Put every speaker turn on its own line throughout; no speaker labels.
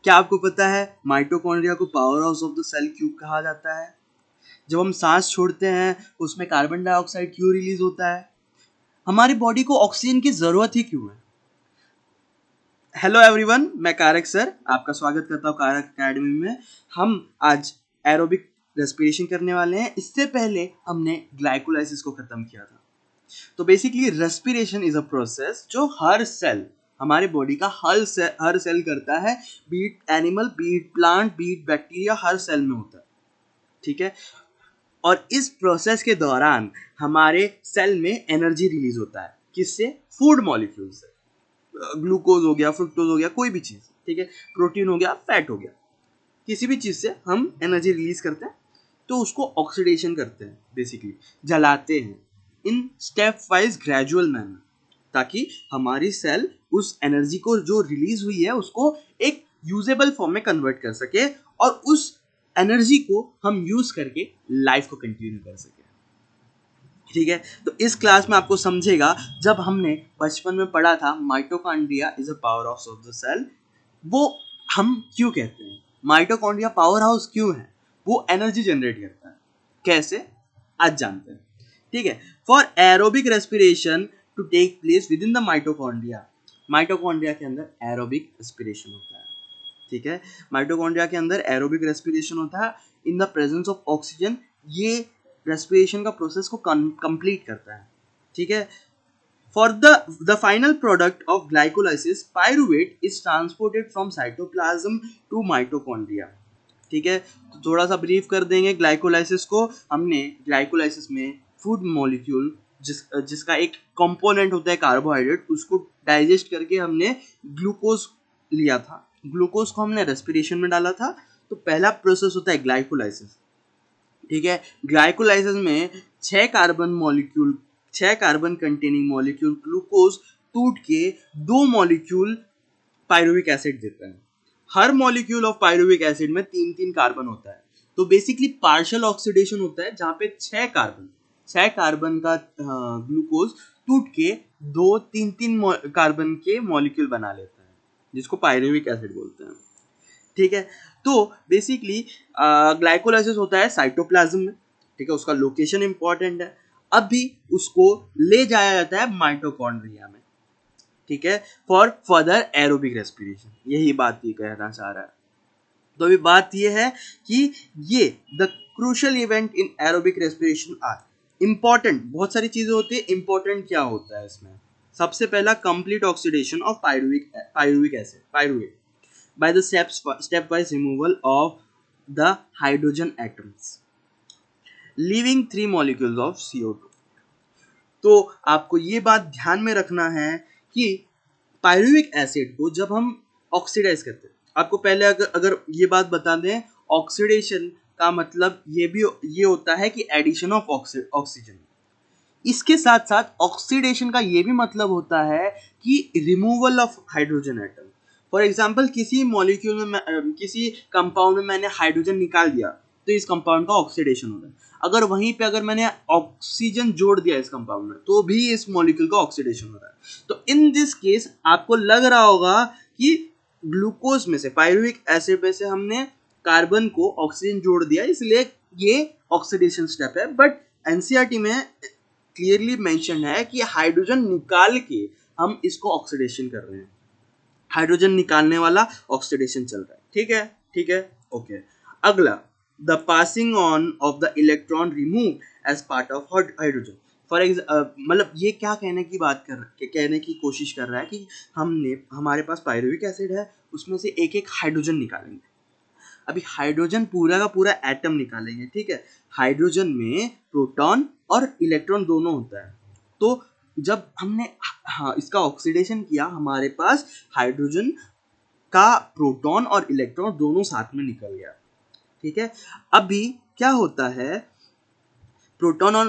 क्या आपको पता है माइटोकॉन्ड्रिया को powerhouse of the cell क्यों कहा जाता है? जब हम सांस छोड़ते हैं उसमें कार्बन डाइऑक्साइड क्यों रिलीज होता है? हमारी बॉडी को ऑक्सीजन की जरूरत ही क्यों है? हेलो एवरीवन, मैं कारक सर आपका स्वागत करता हूँ कारक अकेडमी में। हम आज एरोबिक रेस्पिरेशन करने वाले हैं। इससे पहले हमने ग्लाइकोलाइसिस को खत्म किया था। तो basically respiration is a process जो हर सेल, हमारे बॉडी का हर सेल करता है। Be it animal, be it plant, be it bacteria, हर सेल में होता है। ठीक है। और इस प्रोसेस के दौरान हमारे सेल में एनर्जी रिलीज होता है। किससे? फूड मॉलिक्यूल से। ग्लूकोज हो गया, फ्रुक्टोज हो गया, कोई भी चीज, ठीक है, प्रोटीन हो गया, फैट हो गया, किसी भी चीज से हम एनर्जी रिलीज करते हैं। तो उसको ऑक्सीडेशन करते हैं, बेसिकली जलाते हैं in step wise gradual manner, ताकि हमारी सेल उस एनर्जी को जो रिलीज हुई है उसको एक यूजेबल फॉर्म में कन्वर्ट कर सके और उस एनर्जी को हम यूज करके लाइफ को कंटिन्यू कर सके। ठीक है। तो इस क्लास में आपको समझेगा, जब हमने बचपन में पढ़ा था mitochondria is a powerhouse of the cell, वो हम क्यों कहते हैं, माइटोकॉन्ड्रिया पावर हाउस क्यों है, वो एनर्जी जनरेट करता है, कैसे, आज जानते हैं। ठीक है। For aerobic respiration to take place within the mitochondria, mitochondria के अंदर एरोबिक रेस्पिरेशन होता है। ठीक है। माइटोकॉन्ड्रिया के अंदर एरोबिक रेस्पिरेशन होता है in the presence of oxygen. ये रेस्पिरेशन का प्रोसेस को कंप्लीट करता है। ठीक है। For the final product of glycolysis, pyruvate is transported from cytoplasm to mitochondria. ठीक है। तो थोड़ा सा ब्रीफ कर देंगे ग्लाइकोलाइसिस को। हमने ग्लाइकोलाइसिस में फूड मॉलिक्यूल जिसका एक कंपोनेंट होता है कार्बोहाइड्रेट, उसको डाइजेस्ट करके हमने ग्लूकोज लिया था। ग्लूकोज को हमने रेस्पिरेशन में डाला था। तो पहला प्रोसेस होता है ग्लाइकोलाइसिस। ठीक है। ग्लाइकोलाइसिस में 6 कार्बन कंटेनिंग मॉलिक्यूल ग्लूकोज टूट के 2 मॉलिक्यूल पायरुविक एसिड देता है। हर मॉलिक्यूल ऑफ पायरुविक एसिड में 3-3 कार्बन होता है। तो बेसिकली पार्शियल ऑक्सीडेशन होता है जहां पे 6 कार्बन का ग्लूकोज टूट के 2-3-3 कार्बन के मॉलिक्यूल बना लेता है, जिसको पायरुविक एसिड बोलते हैं। ठीक है। तो बेसिकली ग्लाइकोलाइसिस होता है साइटोप्लाज्म में। ठीक है। उसका लोकेशन इंपॉर्टेंट है। अभी उसको ले जाया जाता है माइटोकॉन्ड्रिया में। ठीक है। फॉर फर्दर एरोबिक रेस्पिरेशन, यही बात ये कहना चाह रहा है। तो अभी बात ये है कि ये the crucial event in aerobic respiration are important. बहुत सारी चीजें होती है, इंपॉर्टेंट क्या होता है इसमें? सबसे पहला, complete oxidation of pyruvic acid, pyruvate, by the stepwise removal of the hydrogen atoms, leaving 3 molecules of CO2। तो आपको ये बात ध्यान में रखना है कि पायरुविक एसिड को जब हम ऑक्सीडाइज करते हैं, आपको पहले अगर ये बात बता दें, ऑक्सीडेशन का मतलब ये होता है कि एडिशन ऑफ ऑक्सीजन। इसके साथ साथ ऑक्सीडेशन का ये भी मतलब होता है कि removal of hydrogen atom. For example, किसी मॉलिक्यूल में किसी कंपाउंड में मैंने हाइड्रोजन निकाल दिया तो इस कंपाउंड का ऑक्सीडेशन हो रहा है। अगर वहीं पे अगर मैंने ऑक्सीजन जोड़ दिया इस कंपाउंड में तो भी इस मॉलिक्यूल का ऑक्सीडेशन हो रहा है। तो इन दिस केस आपको लग रहा होगा कि ग्लूकोज में से, पायरुविक एसिड में से हमने कार्बन को ऑक्सीजन जोड़ दिया, इसलिए ये ऑक्सीडेशन स्टेप है। बट एनसीईआरटी में क्लियरली मेंशन है कि हाइड्रोजन निकाल के हम इसको ऑक्सीडेशन कर रहे हैं। हाइड्रोजन निकालने वाला ऑक्सीडेशन चल रहा है। ठीक है। ठीक है। ओके। अगला, the passing on of the electron remove as part of hydrogen. For मतलब ये क्या कहने की कोशिश कर रहा है कि हमारे पास पायरुविक एसिड है, उसमें से एक एक हाइड्रोजन निकालेंगे। अभी हाइड्रोजन पूरा का पूरा एटम निकालेंगे। ठीक है। हाइड्रोजन में प्रोटॉन और इलेक्ट्रॉन दोनों होता है। तो जब हमने इसका ऑक्सीडेशन किया, हमारे पास हाइड्रोजन का प्रोटॉन और इलेक्ट्रॉन दोनों साथ में निकल गया। ठीक है। अभी क्या होता है, प्रोटॉन और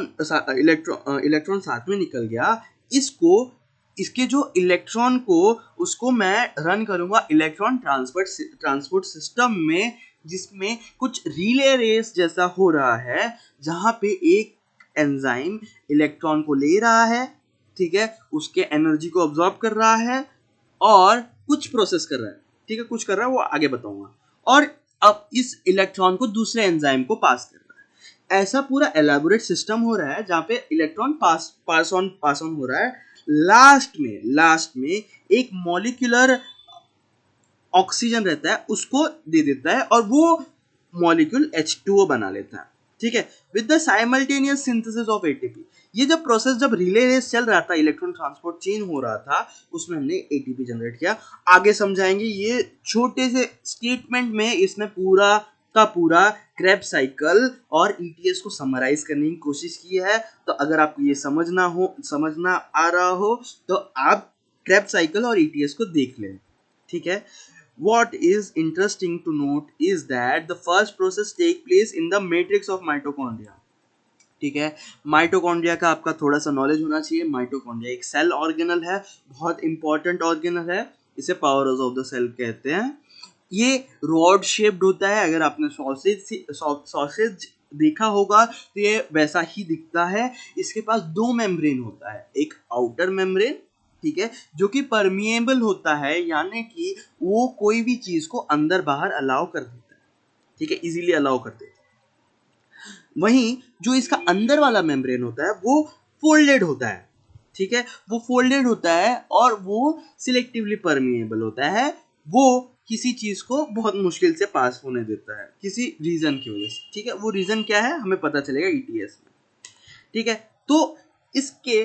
इलेक्ट्रॉन साथ में निकल गया, इसके जो इलेक्ट्रॉन को उसको मैं रन करूंगा इलेक्ट्रॉन ट्रांसपोर्ट सिस्टम में, जिसमें कुछ रिले रेस जैसा हो रहा है, जहां पे एक एंजाइम इलेक्ट्रॉन को ले रहा है, ठीक है, उसके एनर्जी को अब्सॉर्ब कर रहा है और कुछ प्रोसेस कर रहा है। ठीक है, कुछ कर रहा है, वो आगे बताऊंगा। और अब इस इलेक्ट्रॉन को दूसरे एंजाइम को पास कर रहा है। ऐसा पूरा एलाबोरेट सिस्टम हो रहा है जहाँ पे इलेक्ट्रॉन पास ऑन हो रहा है। लास्ट में एक मॉलिक्यूलर ऑक्सीजन रहता है, उसको दे देता है और वो मॉलिक्यूल H2O बना लेता है, ठीक है, with the simultaneous synthesis of ATP. ये जब प्रोसेस, जब रिले रेस चल रहा था, इलेक्ट्रॉन ट्रांसपोर्ट चेन हो रहा था, उसमें हमने एटीपी जनरेट किया। आगे समझाएंगे। ये छोटे से स्टेटमेंट में इसने पूरा का पूरा क्रेब्स साइकिल और ईटीएस को समराइज करने की कोशिश की है। तो अगर आपको ये समझना आ रहा हो तो आप क्रेब्स साइकिल और ईटीएस को देख लें, ठीक है। What is interesting to note is that the first process take place in the matrix of mitochondria. ठीक है, माइटोकॉन्ड्रिया का आपका थोड़ा सा नॉलेज होना चाहिए। माइटोकॉन्ड्रिया एक सेल ऑर्गेनल है, बहुत इंपॉर्टेंट ऑर्गेनल है, इसे powerhouse of the cell कहते हैं। ये रॉड शेप्ड होता है। अगर आपने सॉसेज देखा होगा तो ये वैसा ही दिखता है। इसके पास दो मेम्ब्रेन होता है, एक आउटर मेम्ब्रेन, ठीक है, जो कि परमिएबल होता है, यानी कि वो कोई भी चीज को अंदर बाहर अलाउ कर देता है, ठीक है, इजीली अलाउ कर देता है। वहीं जो इसका अंदर वाला मेम्ब्रेन होता है वो फोल्डेड होता है, ठीक है, वो फोल्डेड होता है और वो सिलेक्टिवली परमिएबल होता है। वो किसी चीज को बहुत मुश्किल से पास होने देता है किसी रीजन की वजह से, ठीक है। वो रीजन क्या है हमें पता चलेगा ईटीएस में, ठीक है। तो इसके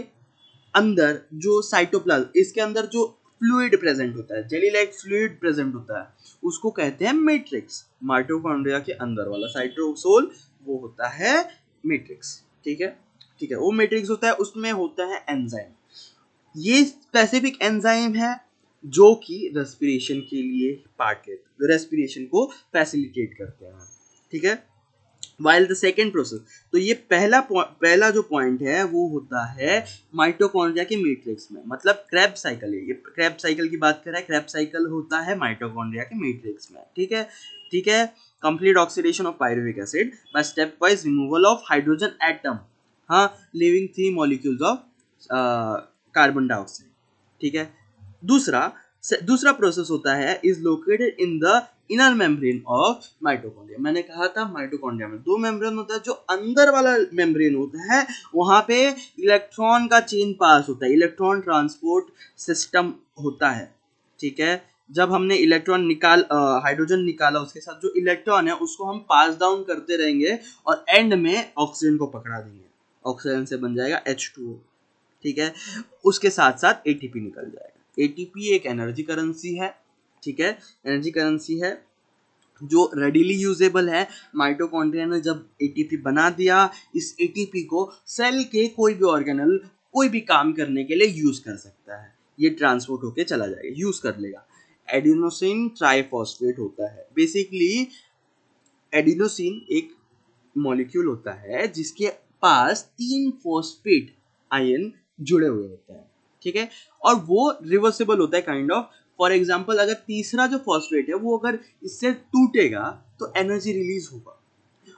अंदर जो साइटोप्लाज्म, इसके अंदर जो फ्लूइड प्रेजेंट होता है, जेली लाइक फ्लूइड प्रेजेंट होता है, उसको कहते हैं मैट्रिक्स। माइटोकॉन्ड्रिया के अंदर वाला साइटोसोल वो होता है मैट्रिक्स, ठीक है, ठीक है। वो मैट्रिक्स होता है, उसमें होता है एंजाइम। ये स्पेसिफिक एंजाइम है जो कि रेस्पिरेशन के लिए पार्ट लेते, रेस्पिरेशन को फैसिलिटेट करते हैं, ठीक है। वाइल द सेकेंड प्रोसेस, तो ये पहला जो पॉइंट है वो होता है माइटोकॉन्ड्रिया के मैट्रिक्स में, मतलब क्रेब्स साइकिल है। ये क्रेब्स साइकिल की बात कर रहा है, क्रेब्स साइकिल होता है माइटोकॉन्ड्रिया के मैट्रिक्स में, ठीक है, ठीक है। Complete oxidation of pyruvic acid by step wise removal of hydrogen atom, हाँ, leaving 3 molecules of carbon dioxide, ठीक है। दूसरा प्रोसेस होता है is located in the inner membrane of mitochondria. मैंने कहा था माइटोकॉन्ड्रिया में दो मेम्ब्रेन होता है। जो अंदर वाला मेम्ब्रेन होता है वहां पे इलेक्ट्रॉन का चेन पास होता है, इलेक्ट्रॉन ट्रांसपोर्ट सिस्टम होता है, ठीक है। जब हमने हाइड्रोजन निकाला, उसके साथ जो इलेक्ट्रॉन है उसको हम पास डाउन करते रहेंगे और एंड में ऑक्सीजन को पकड़ा देंगे, ऑक्सीजन से बन जाएगा H2O, ठीक है। उसके साथ साथ एटीपी निकल जाएगा। एटीपी एक एनर्जी करेंसी है, ठीक है, एनर्जी करेंसी है जो रेडिली यूजेबल है। माइटोकॉन्ड्रिया ने जब एटीपी बना दिया, इस एटीपी को सेल के कोई भी ऑर्गेनल कोई भी काम करने के लिए यूज कर सकता है। ये ट्रांसपोर्ट होके चला जाएगा, यूज कर लेगा। एडिनोसिन ट्राइफॉस्फेट होता है। बेसिकली एडिनोसिन एक मॉलिक्यूल होता है जिसके पास 3 फॉस्फेट आयन जुड़े हुए होते हैं, ठीक है, और वो रिवर्सिबल होता है काइंड ऑफ। फॉर एग्जांपल अगर तीसरा जो फॉस्फेट है वो अगर इससे टूटेगा तो एनर्जी रिलीज होगा।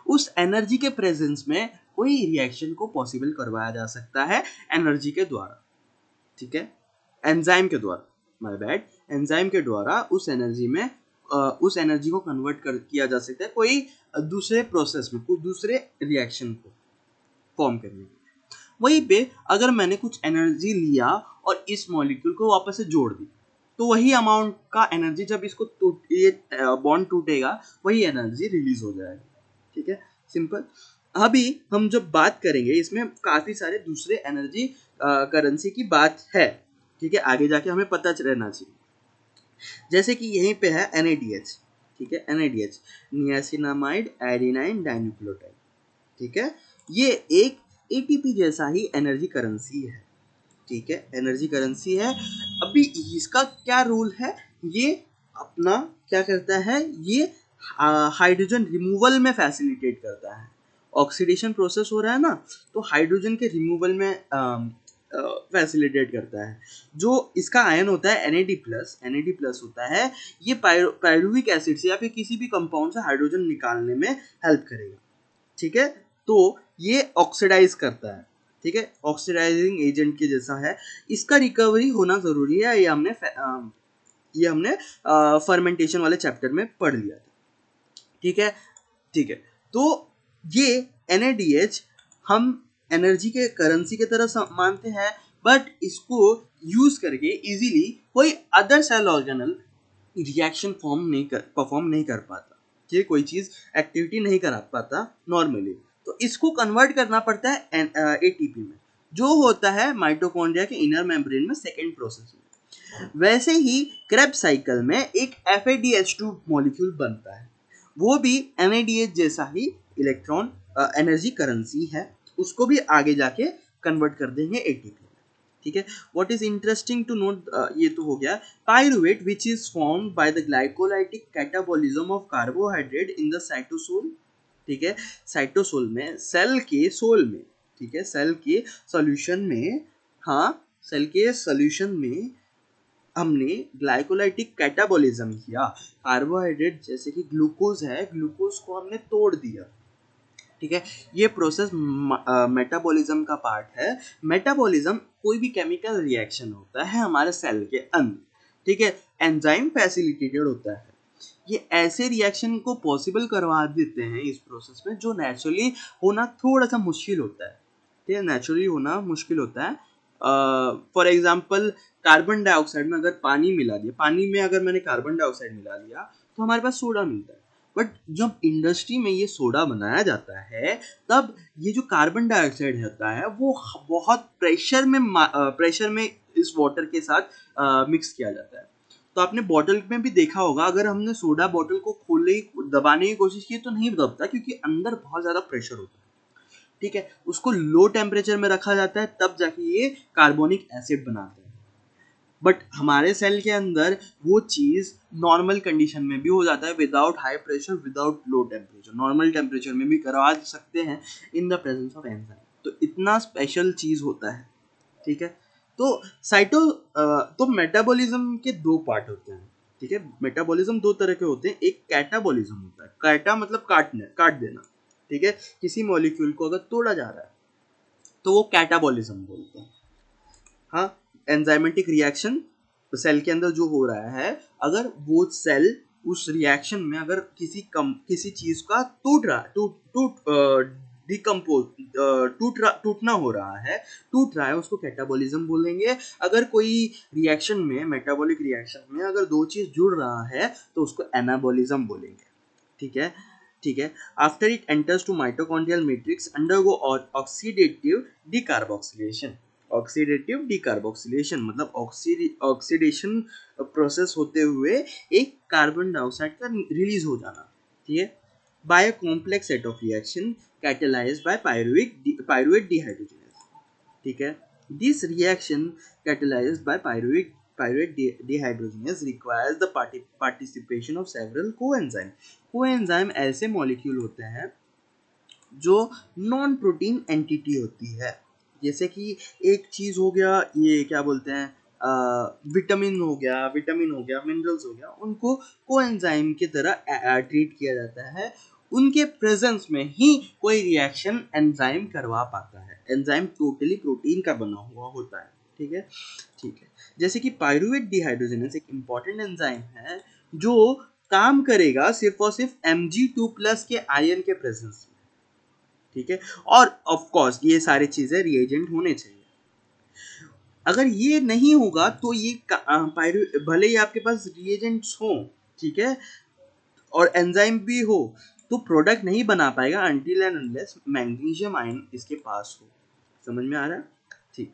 उस एनर्जी के प्रेजेंस में कोई रिएक्शन को पॉसिबल करवाया जा सकता है एनर्जी के द्वारा, ठीक है, एंजाइम के द्वारा, माय बैड, एंजाइम के द्वारा उस एनर्जी को कन्वर्ट किया जा सकता है कोई दूसरे प्रोसेस में, कोई दूसरे रिएक्शन को फॉर्म करने के लिए। वहीं पे अगर मैंने कुछ एनर्जी लिया और इस मॉलिक्यूल को वापस से जोड़ दी तो वही अमाउंट का एनर्जी, जब इसको ये बॉन्ड टूटेगा वही एनर्जी रिलीज हो जाएगी, ठीक है, सिंपल। अभी हम जब बात करेंगे इसमें काफी सारे दूसरे एनर्जी करेंसी की बात है, ठीक है, आगे जाके हमें पता रहना चाहिए। जैसे कि यहीं पे है NADH, ठीक है, NADH नियासिनामाइड एडिनाइन डाइन्यूक्लियोटाइड, ठीक है, ये एक ATP जैसा ही एनर्जी करेंसी है, ठीक है, एनर्जी करेंसी है। अभी इसका क्या रोल है, ये अपना क्या करता है, ये हाइड्रोजन रिमूवल में फैसिलिटेट करता है। ऑक्सीडेशन प्रोसेस हो रहा है ना, तो हाइड्रोजन के रिमूवल में फैसिलिटेट करता है। जो इसका आयन होता है NAD+ होता है, ये पायरुविक एसिड से या फिर किसी भी कंपाउंड से हाइड्रोजन निकालने में हेल्प करेगा, ठीक है। तो ये ऑक्सीडाइज करता है, ठीक है, ऑक्सीडाइजिंग एजेंट के जैसा है। इसका रिकवरी होना जरूरी है, ये हमने ये हमने फर्मेंटेशन वाले चैप्टर में पढ़ लिया था। ठीक है, ठीक है। तो ये NaDH हम एनर्जी के करेंसी की तरह मानते हैं, बट इसको यूज करके इजीली कोई other cell organelle reaction perform नहीं कर पाता, कि कोई चीज एक्टिविटी नहीं करा पाता नॉर्मली, तो इसको कन्वर्ट करना पड़ता है ATP में, जो होता है माइटोकॉन्ड्रिया के इनर मेम्ब्रेन में सेकेंड प्रोसेस में। वैसे ही क्रेब्स साइकिल में एक FADH2 मॉलिक्यूल बनता है, वो भी NADH जैसा ही इलेक्ट्रॉन एनर्जी करेंसी है, उसको भी आगे जाके कन्वर्ट कर देंगे ATP में। ठीक है, what is interesting to note, ये तो हो गया। Pyruvate which is formed by the glycolytic catabolism of carbohydrate in the cytosol. ठीक है, साइटोसोल में, सेल के सोल में, ठीक है, सेल के सॉल्यूशन में, हाँ सेल के सॉल्यूशन में हमने ग्लाइकोलाइटिक कैटाबॉलिज्म किया, कार्बोहाइड्रेट जैसे कि ग्लूकोज है, ग्लूकोज को हमने तोड़ दिया। ठीक है, ये प्रोसेस मेटाबॉलिज्म का पार्ट है। मेटाबॉलिज्म कोई भी केमिकल रिएक्शन होता है हमारे सेल के अंदर, ठीक है, एंजाइम फैसिलिटेटेड होता है। ये ऐसे रिएक्शन को पॉसिबल करवा देते हैं इस प्रोसेस में, जो नेचुरली होना थोड़ा सा मुश्किल होता है। ठीक है, नेचुरली होना मुश्किल होता है। फॉर एग्जाम्पल, कार्बन डाइऑक्साइड में अगर पानी मिला दिया, पानी में अगर मैंने कार्बन डाइऑक्साइड मिला दिया तो हमारे पास सोडा मिलता है। बट जब इंडस्ट्री में ये सोडा बनाया जाता है, तब ये जो कार्बन डाइऑक्साइड होता है वो बहुत प्रेशर में इस वाटर के साथ मिक्स किया जाता है। तो आपने बॉटल में भी देखा होगा, अगर हमने सोडा बॉटल को खोलने दबाने की कोशिश की तो नहीं दबता, क्योंकि अंदर बहुत ज़्यादा प्रेशर होता है। ठीक है, उसको लो टेम्परेचर में रखा जाता है, तब जाके ये कार्बोनिक एसिड बनाता है। बट हमारे सेल के अंदर वो चीज़ नॉर्मल कंडीशन में भी हो जाता है, without high pressure, without low temperature, normal temperature में भी करवा सकते हैं इन द प्रेजेंस ऑफ एंजाइम। तो इतना स्पेशल चीज़ होता है। ठीक है, तो तो मेटाबॉलिज्म के दो पार्ट होते हैं। ठीक है, मेटाबॉलिज्म दो तरह के होते हैं। एक कैटाबॉलिज्म होता है, कैटा मतलब काट देना। ठीक है, किसी मॉलिक्यूल को अगर तोड़ा जा रहा है तो वो कैटाबॉलिज्म बोलते हैं। हाँ, एंजाइमेटिक रिएक्शन सेल के अंदर जो हो रहा है, अगर वो सेल उस रिएक्शन में अगर किसी चीज का टूटना हो रहा है, टूट रहा है, उसको कैटाबॉलिज्म बोलेंगे। अगर कोई रिएक्शन में, मेटाबॉलिक रिएक्शन में अगर दो चीज जुड़ रहा है तो उसको एनाबॉलिज्म बोलेंगे। ठीक है, ठीक है। After it enters to mitochondrial matrix undergo oxidative decarboxylation. Oxidative decarboxylation मतलब ऑक्सीडेशन प्रोसेस होते हुए एक कार्बन डाइऑक्साइड का रिलीज हो जाना। ठीक है, by a complex set of reaction catalyzed by pyruvate dehydrogenase. ठीक है, this reaction catalyzed by pyruvate dehydrogenase requires the participation of several coenzyme। coenzyme ऐसे मॉलिक्यूल होते हैं जो नॉन प्रोटीन एंटिटी होती है। जैसे कि एक चीज हो गया, ये क्या बोलते हैं, विटामिन हो गया, मिनरल्स हो गया, उनको कोएंजाइम की तरह ट्रीट किया जाता है। उनके प्रेजेंस में ही कोई रिएक्शन एंजाइम करवा पाता है। एंजाइम टोटली प्रोटीन का बना हुआ होता है। ठीक है, ठीक है। जैसे कि पायरुवेट डिहाइड्रोजनेज एक इम्पॉर्टेंट एंजाइम है जो काम करेगा सिर्फ और सिर्फ Mg2+ के आयन के प्रेजेंस में। ठीक है, और ऑफ कोर्स ये सारी चीजें रिएजेंट होने चाहिए। अगर ये नहीं होगा तो ये भले ही आपके पास रिएजेंट्स हो, ठीक है, और एंजाइम भी हो, तो प्रोडक्ट नहीं बना पाएगा until and unless magnesium ion इसके पास हो। समझ में आ रहा है? ठीक,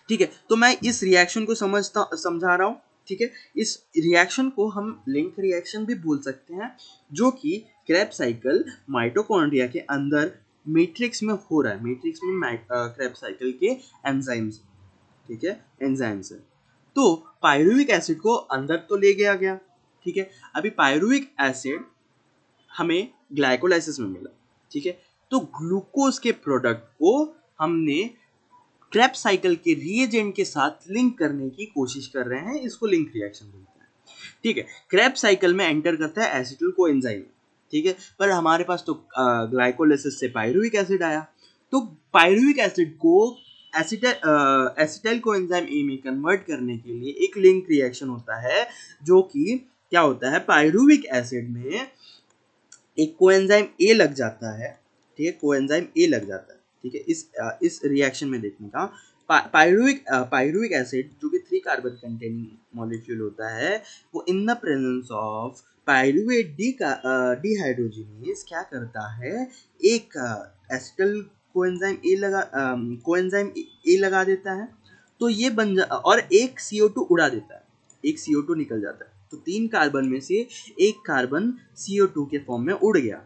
ठीक है। तो मैं इस रिएक्शन को समझा रहा हूँ। ठीक है, इस रिएक्शन को हम लिंक रिएक्शन भी बोल सकते हैं, जो कि क्रेब्स साइकिल माइटोकॉन्ड्रिया के अंदर मैट्रिक्स में हो रहा है। मैट्रिक्स में क्रेब्स साइकिल के एंजाइम्स, ठीक है, एंजाइम्स है। तो पायरुविक एसिड को अंदर तो ले गया। ठीक है, अभी पायरुविक एसिड हमें ग्लाइकोलाइसिस में मिला। ठीक है, तो ग्लूकोज के प्रोडक्ट को हमने क्रेब्स साइकिल के रिएजेंट के साथ लिंक करने की कोशिश कर रहे हैं, इसको लिंक रिएक्शन बोलते हैं। ठीक है, क्रेब्स साइकिल में एंटर करता है एसिटिल कोएंजाइम। ठीक है, पर हमारे पास तो ग्लाइकोलाइसिस से पायरुविक एसिड आया, तो पायरुविक एसिड को एसिटाइल कोएंजाइम ए में कन्वर्ट करने के लिए एक लिंक रिएक्शन होता है, जो कि क्या होता है, पायरुविक एसिड में एक कोएंजाइम ए लग जाता है, ठीक है, कोएंजाइम ए लग जाता है, ठीक है। इस रिएक्शन में देखने का पायरुविक एसिड जो कि 3 कार्बन कंटेनिंग मॉलिक्यूल होता है, वो इन the presence of pyruvate dehydrogenase क्या करता है, एक एसिटल कोएंजाइम ए लगा देता है, तो ये और एक CO2 उड़ा देता है, एक CO2 निकल जाता है, तो 3 कार्बन में से एक कार्बन CO2 के फॉर्म में उड़ गया,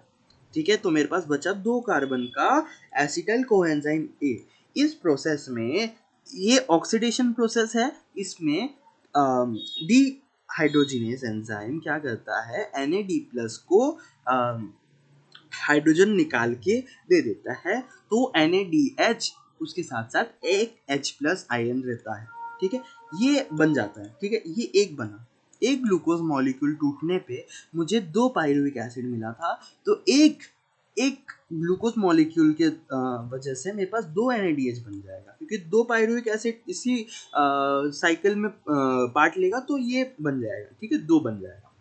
ठीक है। तो मेरे पास बचा 2 कार्बन का एसिटाइल कोएंजाइम ए। इस प्रोसेस में ये ऑक्सीडेशन प्रोसेस है, इसमें डिहाइड्रोजिनेज एंजाइम क्या करता है, NAD+ को हाइड्रोजन निकाल के दे देता है, तो NADH उसके साथ साथ एक H+ आयन रहता है, ठीक है, ये बन जाता है, ठीक है। ये एक बना, एक ग्लूकोज मॉलिक्यूल टूटने पे मुझे 2 पायरुविक एसिड मिला था, तो एक ग्लूकोज मॉलिक्यूल के वजह से मेरे पास 2 NADH बन जाएगा, क्योंकि 2 पायरुविक एसिड इसी साइकिल में पार्ट लेगा, तो ये बन जाएगा, ठीक है, 2 बन जाएगा,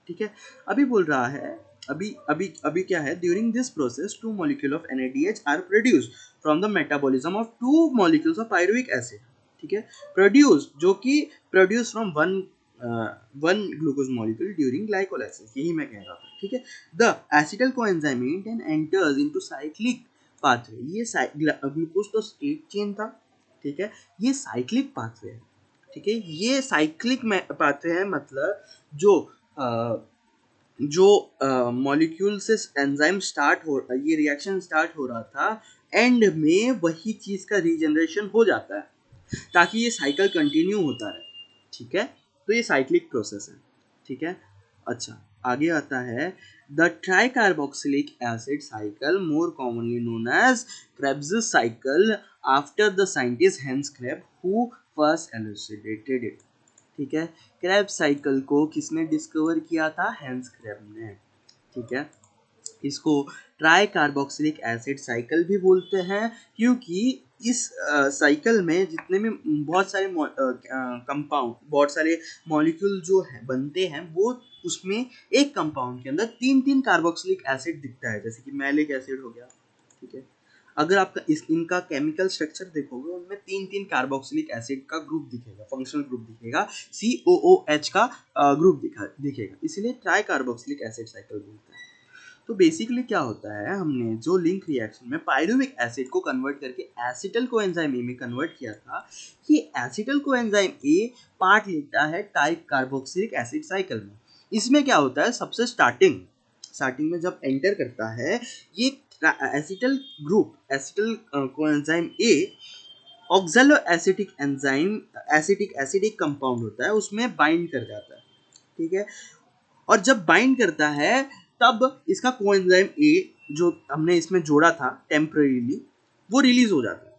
ठीक है। अभी बोल रहा है, अभी क्या है, during this process 2 molecule of NADH are produced from the metabolism of 2 molecules of pyruvic acid, ठीक है, प्रोड्यूस जो कि produce from one glucose molecule during glycolysis, यही मैं कह रहा था, ठीक है। The acetyl coenzyme then enters into cyclic pathway, ये ग्लूकोज तो स्टेट चेन था, ठीक है, ये साइक्लिक पाथवे है, ठीक है, ये साइक्लिक पाथवे है, मतलब जो मॉलिक्यूल से एंजाइम स्टार्ट हो, ये रिएक्शन स्टार्ट हो रहा था, एंड में वही चीज का रीजनरेशन हो जाता है, ताकि ये साइकिल कंटिन्यू होता रहे, ठीक है। तो ये साइक्लिक प्रोसेस है, ठीक है। अच्छा, आगे आता है the tricarboxylic acid cycle, more commonly known as Krebs cycle, after the scientist Hans Krebs who first elucidated it, ठीक है। क्रैब साइकिल को किसने डिस्कवर किया था, हेंस क्रेब ने, ठीक है। इसको ट्राई कार्बोक्सिलिक एसिड साइकिल भी बोलते हैं, क्योंकि इस साइकिल में जितने भी बहुत सारे कंपाउंड, बहुत सारे मॉलिक्यूल जो है बनते हैं, वो उसमें एक कंपाउंड के अंदर 3 कार्बोक्सिलिक एसिड दिखता है, जैसे कि मैलिक एसिड हो गया, ठीक है। अगर आपका इनका केमिकल स्ट्रक्चर देखोगे, उनमें 3 कार्बोक्सिलिक एसिड का ग्रुप दिखेगा, फंक्शनल ग्रुप दिखेगा, COOH का ग्रुप दिखेगा, इसलिए ट्राई कार्बोक्सिलिक एसिड साइकिल बोलते हैं। तो बेसिकली क्या होता है, हमने जो लिंक रिएक्शन में पायरुविक एसिड को कन्वर्ट करके एसिटल कोएंजाइम ए में कन्वर्ट किया था, ये एसिटल कोएंजाइम ए पार्ट लेता है टाइप कार्बोक्सिलिक एसिड साइकिल में। इसमें क्या होता है, सबसे स्टार्टिंग में जब एंटर करता है, ये acetyl group, acetyl coenzyme A oxaloacetic enzyme, acidic compound होता है, उसमें बाइंड कर जाता है, ठीक है। और जब बाइंड करता है, तब इसका कोएंजाइम ए जो हमने इसमें जोड़ा था टेम्परेरीली, वो रिलीज हो जाता है।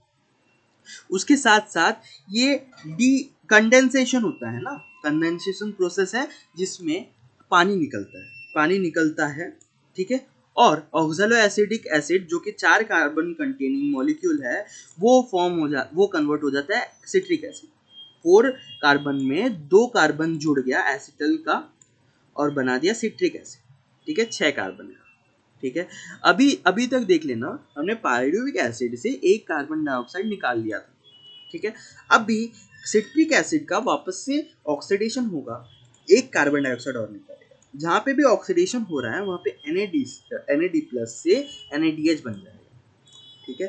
उसके साथ साथ ये डी कंडेंसेशन होता है ना, कंडेंसेशन प्रोसेस है, जिसमें पानी निकलता है, ठीक है। और ऑक्सैलो एसिडिक एसिड जो कि 4 कार्बन कंटेनिंग मॉलिक्यूल है, वो कन्वर्ट हो जाता है सिट्रिक एसिड। 4 कार्बन में 2 कार्बन जुड़ गया एसिटल का और बना दिया सिट्रिक एसिड, ठीक है, 6 कार्बन का, ठीक है। अभी तक देख लेना, हमने पायरुविक एसिड से 1 कार्बन डाइऑक्साइड निकाल लिया था, ठीक है। अभी सिट्रिक एसिड का वापस से ऑक्सीडेशन होगा, 1 कार्बन डाइऑक्साइड और निकलेगा, जहाँ पे भी ऑक्सीडेशन हो रहा है वहाँ पे NAD+ से NADH बन जाएगा,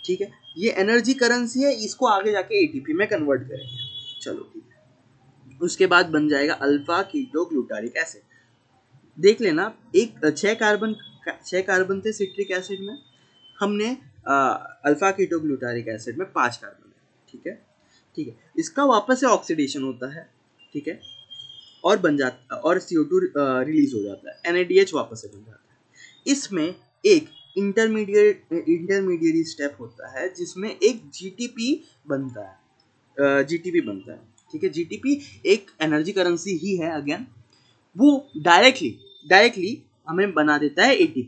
ठीक है। ये एनर्जी करेंसी है, इसको आगे जाके ATP में कन्वर्ट करेंगे, चलो ठीक है। उसके बाद बन जाएगा अल्फा कीटो ग्लूटारिक एसिड। देख लेना, 6 कार्बन थे सिट्रिक एसिड में, हमने अल्फा कीटो ग्लूटारिक एसिड में 5 कार्बन है, ठीक है। इसका वापस से ऑक्सीडेशन होता है, ठीक है, और बन जाता, और CO2 रिलीज हो जाता है, NADH वापस से बन जाता है। इसमें एक इंटरमीडिएट स्टेप होता है, जिसमें एक GTP बनता है, ठीक है। GTP एक एनर्जी करेंसी ही है अगेन, वो डायरेक्टली हमें बना देता है ATP,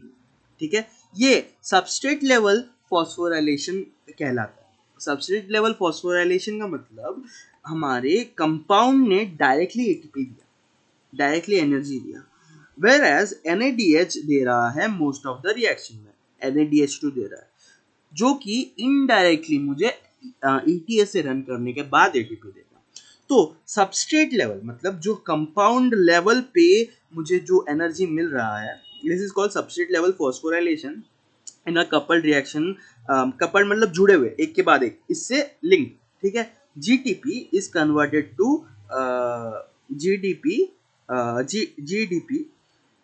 ठीक है। ये सबस्ट्रेट लेवल फॉस्फोराइलेशन कहलाता है, सबस्ट्रेट लेवल फॉस्फोराइलेशन का मतलब हमारे कंपाउंड ने डायरेक्टली एटीपी दिया, डायरेक्टली एनर्जी दिया, वेयर एज NADH दे रहा है मोस्ट ऑफ द रिएक्शन में, NADH2 दे रहा है जो कि इनडायरेक्टली मुझे ETS से रन करने के बाद एटीपी देगा। तो सबस्ट्रेट लेवल मतलब जो कंपाउंड लेवल पे मुझे जो एनर्जी मिल रहा है, this is called substrate level phosphorylation in a coupled reaction. Coupled मतलब जुड़े हुए एक के बाद एक, इससे लिंक, ठीक है। GTP is converted to GDP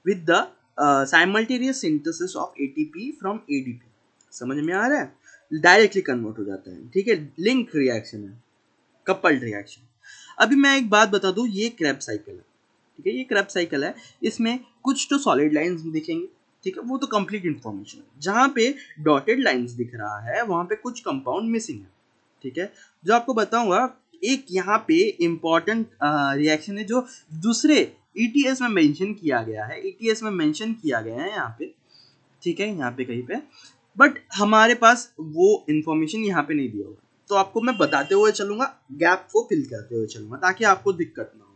with the simultaneous synthesis of ATP from ADP। समझ में आ रहा है, डायरेक्टली कन्वर्ट हो जाता है, ठीक है। लिंक रिएक्शन है, कपल्ड रिएक्शन। अभी मैं एक बात बता दूं, ये क्रेब्स साइकिल है, ठीक है, ये क्रेब्स साइकिल है। इसमें कुछ तो सॉलिड लाइंस दिखेंगे, ठीक है, वो तो कंप्लीट इंफॉर्मेशन है। जहाँ पे डॉटेड लाइंस दिख रहा है वहाँ पे कुछ कंपाउंड मिसिंग है, ठीक है, जो आपको बताऊंगा। एक यहाँ पे इम्पॉर्टेंट रिएक्शन है जो दूसरे ETS में मेंशन किया गया है, ETS में मेंशन किया गया है यहाँ पे, ठीक है, यहाँ पे कहीं पे, बट हमारे पास वो इंफॉर्मेशन यहाँ पे नहीं दिया होगा। तो आपको मैं बताते हुए चलूंगा, गैप को फिल करते हुए चलूंगा ताकि आपको दिक्कत ना हो।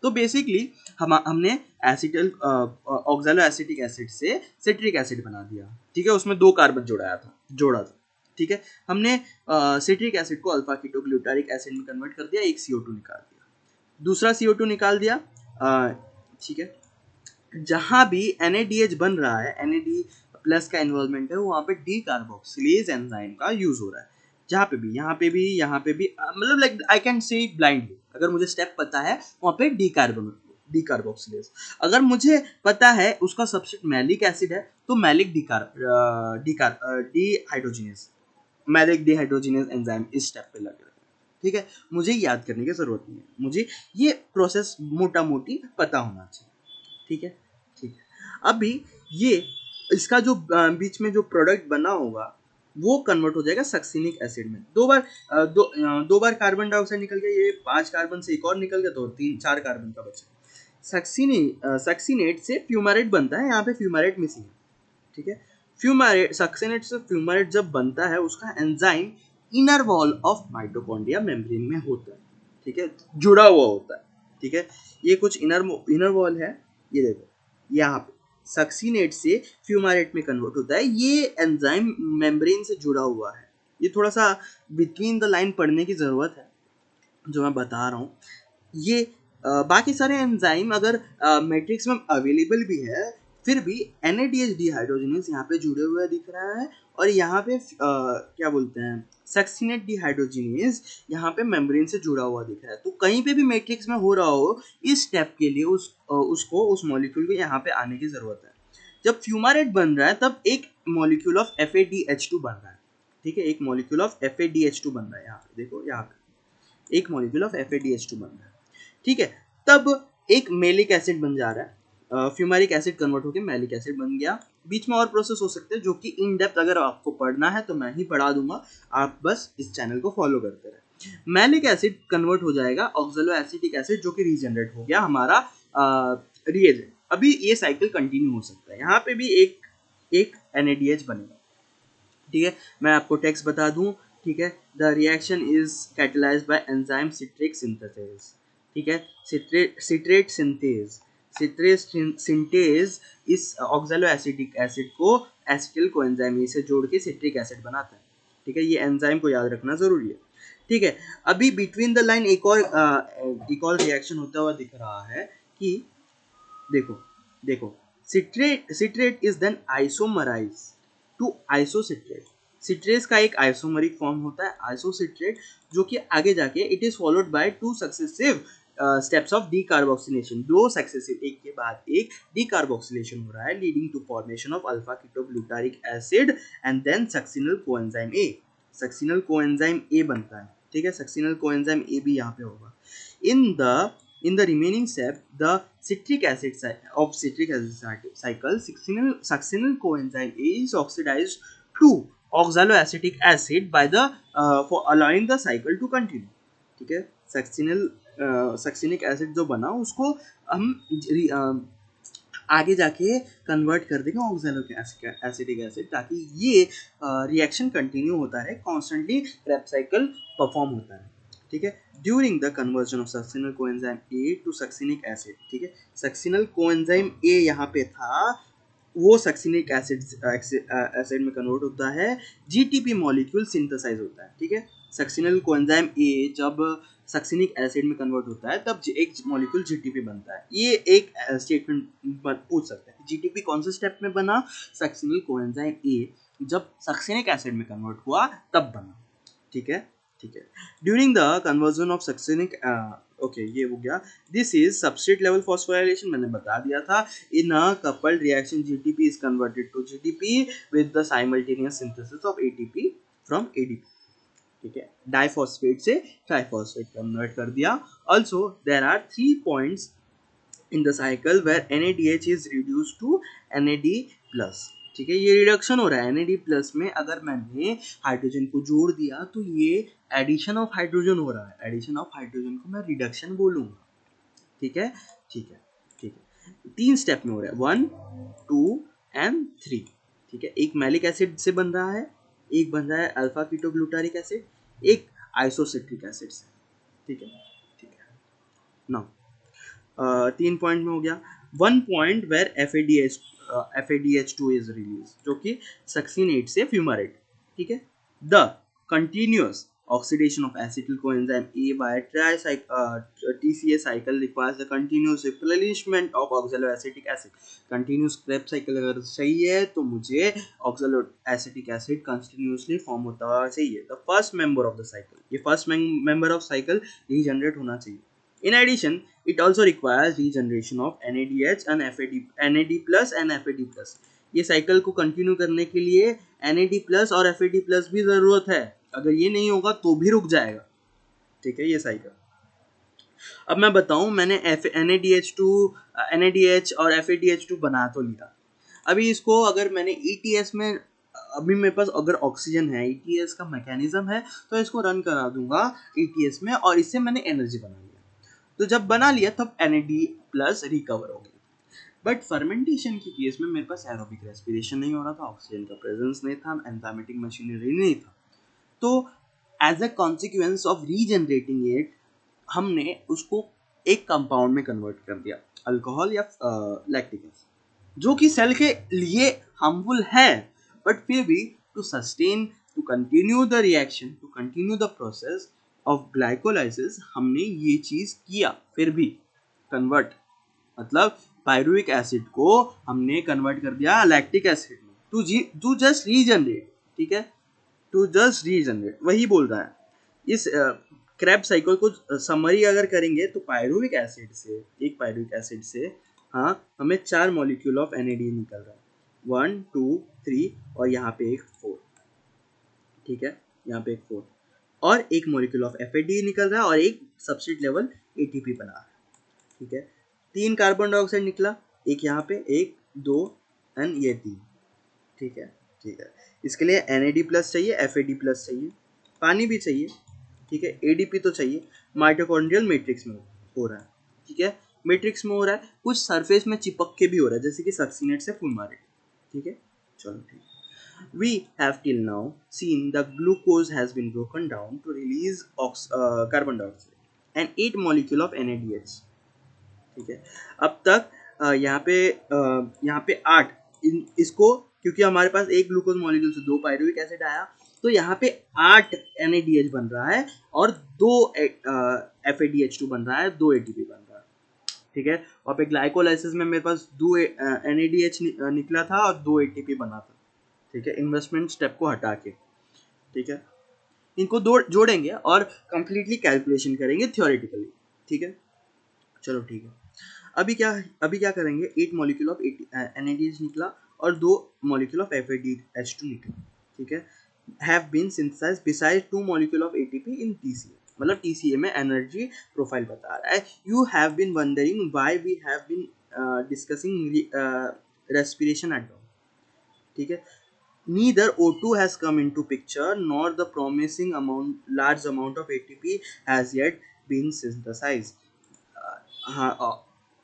तो बेसिकली हमने एसिटल ऑक्सैलो एसिटिक एसिड से सिट्रिक एसिड बना दिया, ठीक है, उसमें 2 कार्बन जोड़ा था, ठीक है। हमने सिट्रिक एसिड को अल्फा कीटोग्लूटारिक एसिड में कन्वर्ट कर दिया, एक CO2 निकाल दिया, दूसरा CO2 निकाल दिया, ठीक है। जहां भी NADH बन रहा है, NAD प्लस का इन्वॉल्वमेंट है, वहां पे डी कार्बोक्सिलेज एंजाइम का यूज हो रहा है। जहाँ पे भी, यहाँ पे भी, यहाँ पे भी, मतलब like I can say it blindly. अगर मुझे स्टेप पता है वहाँ पे डी कार्बोक्सिलेज, अगर मुझे पता है उसका सब्स्टिट्यूट मैलिक एसिड है तो malic dehydrogenase, malic dehydrogenase enzyme इस स्टेप पे लगे, ठीक है। मुझे याद करने की जरूरत नहीं है, मुझे ये प्रोसेस मोटा मोटी पता होना चाहिए, ठीक है, ठीक है। अभी ये इसका जो बीच में जो प्रोडक्ट बना होगा वो कन्वर्ट हो जाएगा सक्सिनिक एसिड में। दो बार कार्बन डाइऑक्साइड निकल गया, ये 5 कार्बन से एक और निकल गया तो 3-4 कार्बन का बचा। सक्सिनेट से फ्यूमारेट बनता है, यहाँ पे फ्यूमारेट मिसिंग है, ठीक है। फ्यूमारेट, सक्सिनेट से फ्यूमारेट जब बनता है उसका enzyme inner wall of mitochondria membrane में होता है, ठीक है, जुड़ा हुआ होता है, ठीक है। ये कुछ इनर वॉल है, ये देखो यहाँ पे सक्सिनेट से फ्यूमारेट में कन्वर्ट होता है, ये एंजाइम मेम्ब्रेन से जुड़ा हुआ है। ये थोड़ा सा बिटवीन द लाइन पढ़ने की ज़रूरत है जो मैं बता रहा हूँ। ये बाकी सारे एंजाइम अगर मैट्रिक्स में अवेलेबल भी है फिर भी NADH डिहाइड्रोजिनेज यहाँ पे जुड़े हुए दिख रहा है, और यहाँ पे क्या बोलते हैं सक्सिनेट डिहाइड्रोजिनेज यहाँ पे मेम्ब्रेन से जुड़ा हुआ दिख रहा है। तो कहीं पे भी मैट्रिक्स में हो रहा हो, इस स्टेप के लिए उस मॉलिक्यूल को यहाँ पे आने की ज़रूरत है। जब फ्यूमारेट बन रहा है तब एक मॉलिक्यूल ऑफ FADH2 बन रहा है, ठीक है, एक मॉलिक्यूल ऑफ FADH2 बन रहा है, यहाँ पे देखो, यहाँ पे एक मॉलिक्यूल ऑफ FADH2 बन रहा है, ठीक है। तब एक मेलिक एसिड बन जा रहा है, फ्यूमारिक एसिड कन्वर्ट होकर मैलिक एसिड बन गया। बीच में और प्रोसेस हो सकते हैं जो कि इन डेप्थ अगर आपको पढ़ना है तो मैं ही पढ़ा दूंगा, आप बस इस चैनल को फॉलो करते रहे। मैलिक एसिड कन्वर्ट हो जाएगा ऑक्सैलो एसिटिक एसिड जो कि रीजनरेट हो गया हमारा रिएजेंट। अभी ये साइकिल कंटिन्यू हो सकता है, यहाँ पे भी एक NADH बनेगा, ठीक है। मैं आपको टेक्स्ट बता दूं, ठीक है, the reaction is catalysed bye enzyme citric synthesis, ठीक है, सिट्रेट सिंथेज इस ऑक्सैलो एसिटिक एसिड को एसिटिल कोएंजाइम से जोड़ के सिट्रिक एसिड बनाता है, ठीक है। ये एंजाइम को याद रखना जरूरी है, ठीक है। अभी बिटवीन द लाइन एक और रिएक्शन होता हुआ दिख रहा है कि देखो citrate is then isomerise to isocitrate. Citrate का एक आइसोमरिक फॉर्म होता है आइसोसिट्रेट, जो कि आगे जाके it is followed by 2 successive steps of decarboxylation, 2 successive एक के बाद एक डीकार्बोक्सिलेशन हो रहा है leading to formation of alpha ketoglutaric acid and then succinyl coenzyme A. Succinyl coenzyme A बनता है, ठीक है, सक्सिनल कोएंजाइम ए भी यहाँ पे होगा। In the remaining step, the citric acid of citric acid cycle, succinyl coenzyme A is oxidized to oxaloacetic acid by the for allowing the cycle to continue, ठीक है। सक्सिनिक एसिड जो बना उसको हम आगे जाके कन्वर्ट कर देगा ऑक्सैलिक एसिटिक एसिड, ताकि ये रिएक्शन कंटिन्यू होता रहे, कॉन्स्टेंटली क्रेब्स साइकिल परफॉर्म होता है। ठीक है, during the conversion of succinyl coenzyme A to succinic acid. ठीक है, सक्सिनल कोएंजाइम ए यहाँ पे था, वो सक्सिनिक एसिड एसिड में कन्वर्ट होता है, जीटीपी मॉलिक्यूल सिंथेसाइज होता है। ठीक है, सक्सिनल कोएंजाइम ए जब सक्सिनिक एसिड में कन्वर्ट होता है तब एक मॉलिक्यूल जीटीपी बनता है। ये एक स्टेटमेंट पूछ सकता है, जीटीपी कौन से स्टेप में बना? सक्सिनल कोएंजाइम ए जब सक्सिनिक एसिड में कन्वर्ट हुआ तब बना। ठीक है, ठीक है। During the conversion of succinic, okay ये हो गया। This is substrate level phosphorylation, मैंने बता दिया था। In a coupled reaction GTP is converted to GTP with the simultaneous synthesis of ATP from ADP. ठीक है, डाइफॉस्फेट से ट्राइफॉस्फेट कन्वर्ट कर दिया। Also there are 3 points in the cycle where NADH is reduced to NAD plus। ठीक है, ये reduction हो रहा है NAD प्लस में। अगर मैंने हाइड्रोजन को जोड़ दिया तो ये एडिशन ऑफ हाइड्रोजन हो रहा है, एडिशन ऑफ हाइड्रोजन को मैं रिडक्शन बोलूंगा। ठीक है, ठीक है, ठीक है। 3 स्टेप में हो रहा है, 1 2 एंड 3। ठीक है, एक मैलिक एसिड से बन रहा है, एक बन रहा है अल्फा कीटोग्लूटारिक एसिड, एक आइसोसिट्रिक एसिड से। ठीक है, ठीक है। नाउ 3 पॉइंट में हो गया। 1 point where FADH2 is release, जो कि सक्सिनेट से फ्यूमारेट। ठीक है, the continuous oxidation of acetyl coenzyme A by TCA cycle requires the continuous replenishment of oxaloacetic acid। continuous Krebs cycle अगर सही है तो मुझे oxaloacetic acid continuously form होता चाहिए। the first member of the cycle, ये first member of cycle regenerate होना चाहिए। In addition, it also requires regeneration of NADH and NAD plus and FAD plus। ये साइकिल को कंटिन्यू करने के लिए NAD plus और FAD plus भी ज़रूरत है। अगर ये नहीं होगा तो भी रुक जाएगा। ठीक है, ये साइकिल। अब मैं बताऊं, मैंने NADH और FADH2 बना तो लिया। अभी इसको अगर मैंने ETS में, अभी मेरे पास अगर ऑक्सीजन है, ETS का मैकेनिज्म है, तो इसको रन करा दूंगा ETS में और इससे मैंने एनर्जी बना लिया। तो जब बना लिया तब NAD प्लस रिकवर हो गया। बट फर्मेंटेशन के केस में मेरे पास एरोबिक रेस्पिरेशन नहीं हो रहा था, ऑक्सीजन का प्रेजेंस नहीं था, एंजाइमेटिक मशीनरी नहीं था। तो as a consequence of regenerating it, हमने उसको एक कंपाउंड में कन्वर्ट कर दिया, अल्कोहल या लैक्टिक एसिड, जो कि सेल के लिए हार्मफुल है। बट फिर भी to sustain, to continue the reaction, to continue the process of glycolysis, हमने ये चीज किया। फिर भी कन्वर्ट, मतलब पायरुविक एसिड को हमने कन्वर्ट कर दिया लैक्टिक एसिड में, टू जस्ट रीजनरेट। ठीक है, टू जस्ट रीजनरेट, वही बोल रहा है। इस क्रैब साइकिल को समरी अगर करेंगे तो पायरुविक एसिड से, एक पायरुविक एसिड से हाँ हमें 4 मॉलिक्यूल ऑफ NAD निकल रहा है, 1 2 3 और यहाँ पे एक 4। ठीक है, यहाँ पे एक 4 और एक मॉलिक्यूल ऑफ FAD निकल रहा है और एक सबस्ट्रेट लेवल ATP बना रहा है। ठीक है, 3 कार्बन डाइऑक्साइड निकला, एक यहाँ पे, एक 2 एंड ये 3। ठीक है, ठीक है। इसके लिए NAD प्लस चाहिए, FAD प्लस चाहिए, पानी भी चाहिए। ठीक है, ADP तो चाहिए। माइटोकॉन्ड्रियल मैट्रिक्स में हो रहा है। ठीक है, मैट्रिक्स में हो रहा है, कुछ सरफेस में चिपक के भी हो रहा है, जैसे कि सक्सिनेट से फुलमारेट। ठीक है, चलो ठीक है। We have till now seen the glucose has been broken down to release carbon dioxide and 8 molecule of NADH। ठीक है, अब तक यहाँ पे 8, इसको क्योंकि हमारे पास एक ग्लूकोज मॉलिक्यूल से 2 पायरुविक एसिड आया, तो यहाँ पे 8 NADH बन रहा है और 2 FADH2 बन रहा है, 2 ATP बन रहा है। ठीक है, और पे ग्लाइकोलाइसिस में मेरे पास 2 NADH निकला था और 2 ATP बना था। ठीक है, इन्वेस्टमेंट स्टेप को हटा के। ठीक है, इनको जोड़ेंगे और कंप्लीटली कैलकुलेशन करेंगे थियोरेटिकली। ठीक है, चलो ठीक है। अभी क्या करेंगे, 8 मॉलिक्यूल ऑफ NADH निकला और 2 मॉलिक्यूल ऑफ FADH2 निकला। ठीक है, have been synthesized beside 2 molecule of ATP in TCA, मतलब TCA में एनर्जी प्रोफाइल बता रहा है। You have been wondering why we have been discussing respiration at down. ठीक है, neither O2 has come into picture nor the promising large amount of ATP has yet been synthesized। हाँ,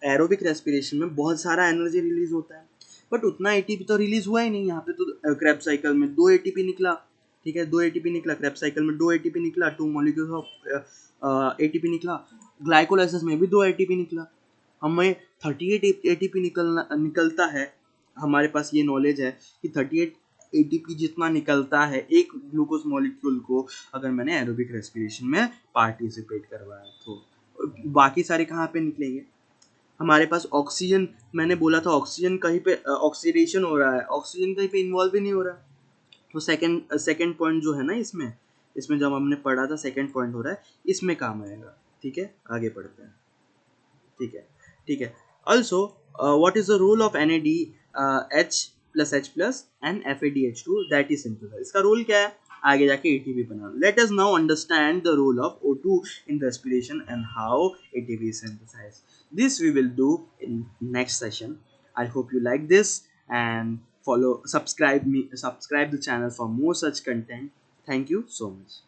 aerobic respiration में बहुत सारा energy release होता है, but उतना ATP तो रिलीज हुआ ही नहीं। यहाँ पे तो क्रेब साइकिल में 2 एटीपी निकला, ठीक है, 2 एटीपी निकला, क्रेब साइकिल में 2 एटीपी निकला, 2 मॉलिक्यूल्स ऑफ एटीपी निकला, ग्लाइकोलाइसिस में भी 2 एटीपी निकला। हमें 38 एटीपी निकलता है, हमारे पास ये नॉलेज है कि 38 एटीपी जितना निकलता है एक ग्लूकोज मॉलिक्यूल को, अगर मैंने एरोबिक रेस्पिरेशन में पार्टिसिपेट करवाया तो। बाकी सारे कहाँ पे निकलेंगे? हमारे पास ऑक्सीजन, मैंने बोला था ऑक्सीजन कहीं पे ऑक्सीडेशन हो रहा है, ऑक्सीजन कहीं पे इन्वॉल्व ही नहीं हो रहा। तो सेकंड पॉइंट जो है ना, इसमें इसमें जब हमने पढ़ा था सेकंड पॉइंट हो रहा है, इसमें काम आएगा। ठीक है, आगे पढ़ते हैं। ठीक है, ठीक है। Also what is the role of NAD H plus H plus and FADH2, that is simple. इसका रोल क्या है? आगे जाके एटीपी बनाना। Let us now understand the role of O2 in respiration and how ATP is synthesized. This we will do in next session. I hope you like this and subscribe the channel for more such content. Thank you so much.